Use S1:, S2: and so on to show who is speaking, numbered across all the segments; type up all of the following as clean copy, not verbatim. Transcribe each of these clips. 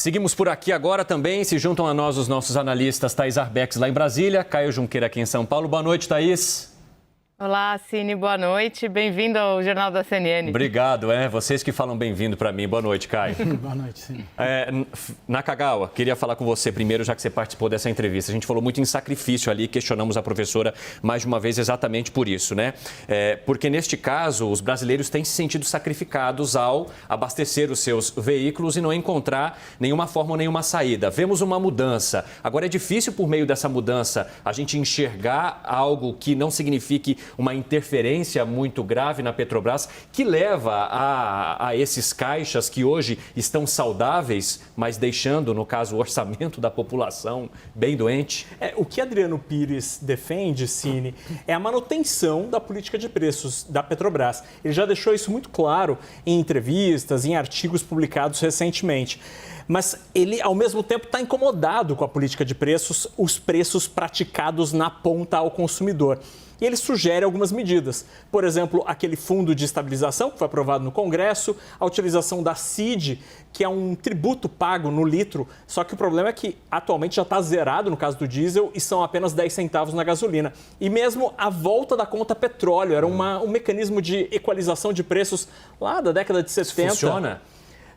S1: Seguimos por aqui agora também. Se juntam a nós os nossos analistas Thaís Arbex lá em Brasília, Caio Junqueira aqui em São Paulo. Boa noite, Thaís.
S2: Olá, Cine, boa noite. Bem-vindo ao Jornal da CNN.
S1: Obrigado, vocês que falam bem-vindo para mim. Boa noite, Caio.
S3: Boa noite, Cine.
S1: Nakagawa, queria falar com você primeiro, já que você participou dessa entrevista. A gente falou muito em sacrifício ali, questionamos a professora mais de uma vez exatamente por isso, né? Porque neste caso, os brasileiros têm se sentido sacrificados ao abastecer os seus veículos e não encontrar nenhuma forma ou nenhuma saída. Vemos uma mudança. Agora, é difícil, por meio dessa mudança, a gente enxergar algo que não signifique uma interferência muito grave na Petrobras, que leva a esses caixas que hoje estão saudáveis, mas deixando, no caso, o orçamento da população bem doente?
S3: O que Adriano Pires defende, Cine, é a manutenção da política de preços da Petrobras. Ele já deixou isso muito claro em entrevistas, em artigos publicados recentemente. Mas ele, ao mesmo tempo, está incomodado com a política de preços, os preços praticados na ponta ao consumidor. E ele sugere algumas medidas. Por exemplo, aquele fundo de estabilização que foi aprovado no Congresso, a utilização da CID, que é um tributo pago no litro, só que o problema é que atualmente já está zerado no caso do diesel e são apenas 10 centavos na gasolina. E mesmo a volta da conta petróleo, era um mecanismo de equalização de preços lá da década de 70.
S1: Funciona?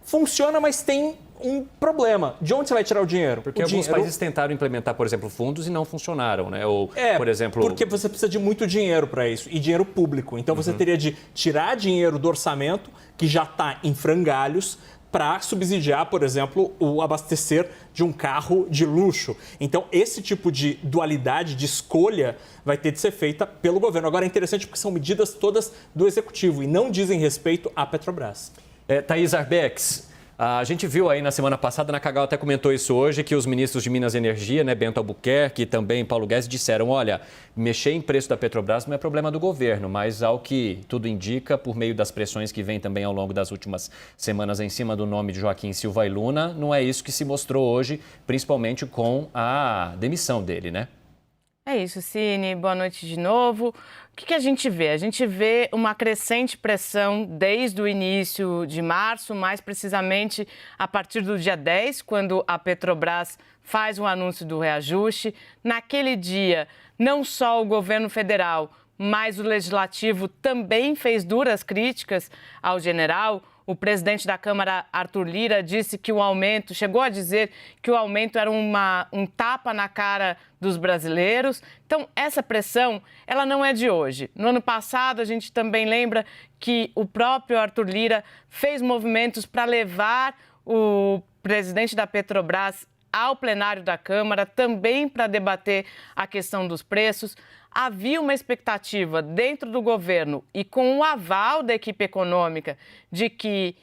S3: Funciona, mas tem um problema. De onde você vai tirar o dinheiro?
S1: Porque alguns países tentaram implementar, por exemplo, fundos e não funcionaram, né? Ou, por exemplo...
S3: porque você precisa de muito dinheiro para isso, e dinheiro público. Então você teria de tirar dinheiro do orçamento, que já está em frangalhos, para subsidiar, por exemplo, o abastecer de um carro de luxo. Então, esse tipo de dualidade, de escolha, vai ter de ser feita pelo governo. Agora, é interessante porque são medidas todas do Executivo e não dizem respeito à Petrobras.
S1: Thaís Arbex, a gente viu aí na semana passada, Nakagawa até comentou isso hoje, que os ministros de Minas e Energia, né, Bento Albuquerque e também Paulo Guedes, disseram, olha, mexer em preço da Petrobras não é problema do governo, mas ao que tudo indica, por meio das pressões que vem também ao longo das últimas semanas em cima do nome de Joaquim Silva e Luna, não é isso que se mostrou hoje, principalmente com a demissão dele, né?
S2: É isso, Cine. Boa noite de novo. O que a gente vê? A gente vê uma crescente pressão desde o início de março, mais precisamente a partir do dia 10, quando a Petrobras faz o anúncio do reajuste. Naquele dia, não só o governo federal, mas o legislativo também fez duras críticas ao general. O presidente da Câmara, Arthur Lira, disse que o aumento, chegou a dizer que o aumento era um tapa na cara dos brasileiros. Então, essa pressão, ela não é de hoje. No ano passado, a gente também lembra que o próprio Arthur Lira fez movimentos para levar o presidente da Petrobras ao plenário da Câmara, também para debater a questão dos preços. Havia uma expectativa dentro do governo e com o aval da equipe econômica de que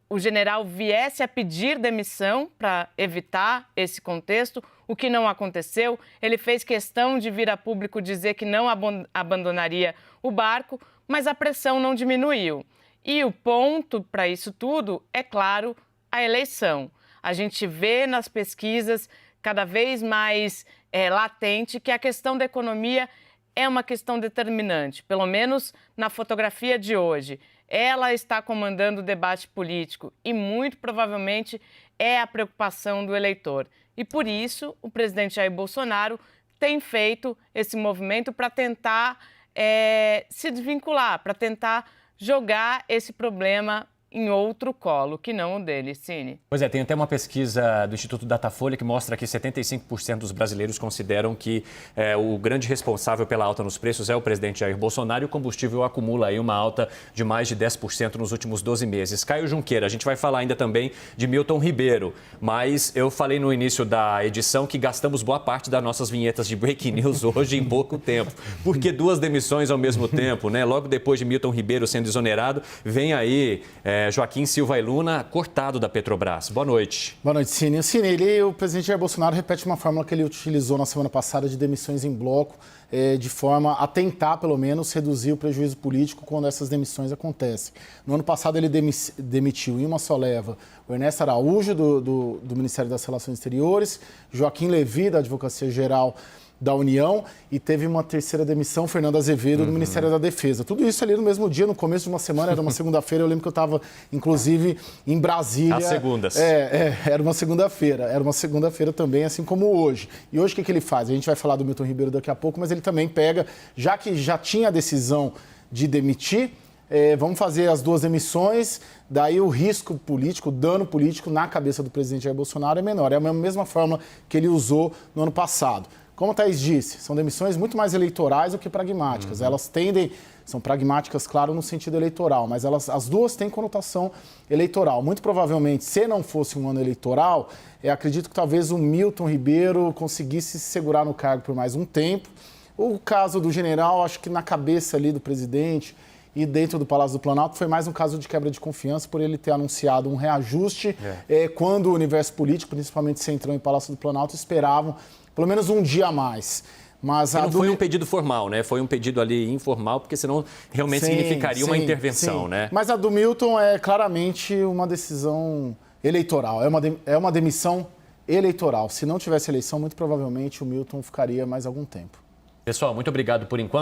S2: o general viesse a pedir demissão para evitar esse contexto, o que não aconteceu. Ele fez questão de vir a público dizer que não abandonaria o barco, mas a pressão não diminuiu. E o ponto para isso tudo é, claro, a eleição. A gente vê nas pesquisas cada vez mais latente que a questão da economia é uma questão determinante, pelo menos na fotografia de hoje. Ela está comandando o debate político e, muito provavelmente, é a preocupação do eleitor. E, por isso, o presidente Jair Bolsonaro tem feito esse movimento para tentar se desvincular, para tentar jogar esse problema em outro colo, que não o dele, Cine.
S1: Pois é, tem até uma pesquisa do Instituto Datafolha que mostra que 75% dos brasileiros consideram que o grande responsável pela alta nos preços é o presidente Jair Bolsonaro e o combustível acumula aí uma alta de mais de 10% nos últimos 12 meses. Caio Junqueira, a gente vai falar ainda também de Milton Ribeiro, mas eu falei no início da edição que gastamos boa parte das nossas vinhetas de breaking news hoje em pouco tempo, porque duas demissões ao mesmo tempo, né? Logo depois de Milton Ribeiro sendo exonerado, vem aí Joaquim Silva e Luna cortado da Petrobras. Boa noite.
S4: Boa noite, Cine. Cine, o presidente Jair Bolsonaro repete uma fórmula que ele utilizou na semana passada de demissões em bloco, de forma a tentar, pelo menos, reduzir o prejuízo político quando essas demissões acontecem. No ano passado, ele demitiu em uma só leva o Ernesto Araújo, do Ministério das Relações Exteriores, Joaquim Levy, da Advocacia Geral da União, e teve uma terceira demissão, Fernando Azevedo, do Ministério da Defesa. Tudo isso ali no mesmo dia, no começo de uma semana, era uma segunda-feira, eu lembro que eu estava, inclusive, em Brasília.
S1: Às segundas.
S4: Era uma segunda-feira também, assim como hoje. E hoje o que ele faz? A gente vai falar do Milton Ribeiro daqui a pouco, mas ele também pega, já que já tinha a decisão de demitir, vamos fazer as duas demissões, daí o risco político, o dano político na cabeça do presidente Jair Bolsonaro é menor. É a mesma fórmula que ele usou no ano passado. Como a Thaís disse, são demissões muito mais eleitorais do que pragmáticas. Elas são pragmáticas, claro, no sentido eleitoral, mas as duas têm conotação eleitoral. Muito provavelmente, se não fosse um ano eleitoral, acredito que talvez o Milton Ribeiro conseguisse se segurar no cargo por mais um tempo. O caso do general, acho que na cabeça ali do presidente e dentro do Palácio do Planalto foi mais um caso de quebra de confiança por ele ter anunciado um reajuste quando o universo político, principalmente Centrão e Palácio do Planalto, esperavam pelo menos um dia a mais. Mas
S1: não foi um pedido formal, né? Foi um pedido ali informal, porque senão realmente significaria uma intervenção, né?
S4: Mas a do Milton é claramente uma decisão eleitoral, é uma demissão eleitoral. Se não tivesse eleição, muito provavelmente o Milton ficaria mais algum tempo.
S1: Pessoal, muito obrigado por enquanto.